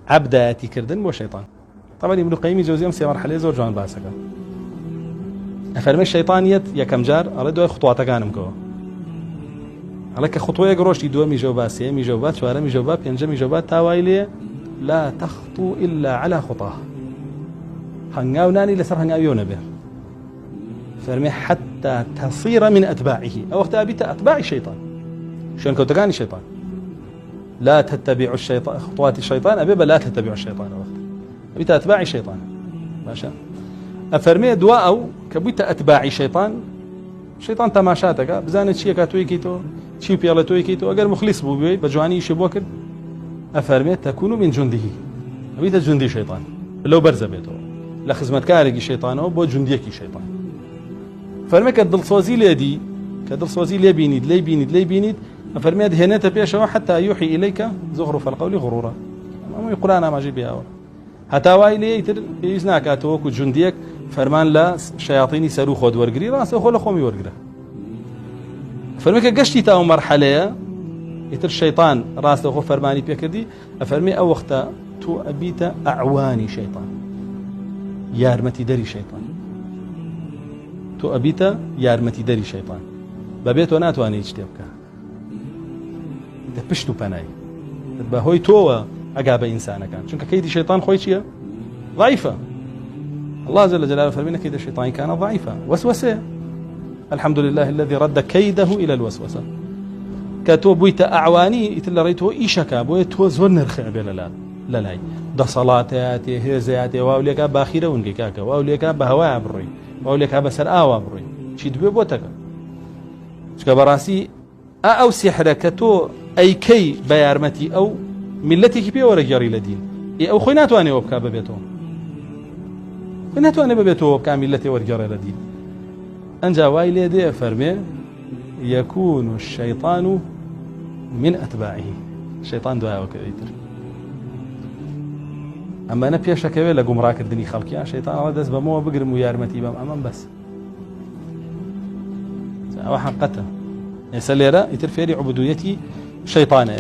عبداتي كردن بو شيطان. طبعا ابن القيم الجوزية مسي مرحلة زور جوان باسكا أفرمي الشيطانية يا كم جار على دو خطوات كانم كوا على كخطوة يقروش يدو ميجوبات سي ميجوبات شوارع ميجوبات ينجم ميجوبات تاويلية لا تخطو إلا على خطاه هنغاو ناني لسر هنغاو يونبه فرمي حتى تصير من أتباعه أو وقت أبيت أتباع الشيطان شلون كنت كان الشيطان لا تتبعوا الشيطان خطوات الشيطان أبي لا تتبعوا الشيطان وقت أبيت أتباع الشيطان ماشي أفرمي دواء أو كبيت أتباع الشيطان شيطان تماشاتك بزانت شيء كاتوي كيتو شيء بيالتوي كيتو أجر مخلص بو بيت بجواني شبوكر أفرمي تكون من جنده أبيت جندي شيطان لو برز بيته لخدمة كارجي شيطان أو بو جنديك شيطان فرمي كدل صوزي ليدي كدل صوزي لي بينيد فرمي هنا بيشوا حتى يوحي إليك زخرف القول غرورا ما القرآن ما جيبها هتا وايلي يتر يزناك أتوك وجنديك فرمان لا شياطيني سرو خود ورقري راس أخو لخومي ورقره فرمي كقشتي تاو مرحلة يتر الشيطان راس أخو فرماني بيكردي أفرمي أو وقتا تو أبيت أعواني شيطان يارمتي دري شيطان تو أبيت يارمتي دري شيطان ببيتو ناتواني اجتبك ده بشتو بناي بهوي تو أقاب إنسانا كان شنك كيد الشيطان خوي شيء ضعيفة الله جل جلاله فرمينا كيد الشيطان كان ضعيفا وسوسة الحمد لله الذي رد كيده إلى الوسوسة كاتو بويت أعواني يتلا ريتو إيشكا بويتو زور نرخع بلا لا ده صلاتاتي هزياتي واوليك باخيرة ونقيكاك واوليك بهواء بروي واوليك بسر آوا بروي شي دبي بوتك شكا براسي أو سحركتو أي كي بيارمتي أو ملتي كي ورجاري لدين أو خويناتو أنا وبكا ببيتو خويناتو أنا ببيتو وبكا ملتي ورجاري لدين أنجا وايلي دي فرمي يكون الشيطان من أتباعه الشيطان دعاء وكذا أما أنا بيشا كوي لقوم راك الدنيا خلقيا الشيطان على دس بمو بقرم ويارمتي بام أمام بس أو حقته يسلي را يترفيري عبوديتي شيطانة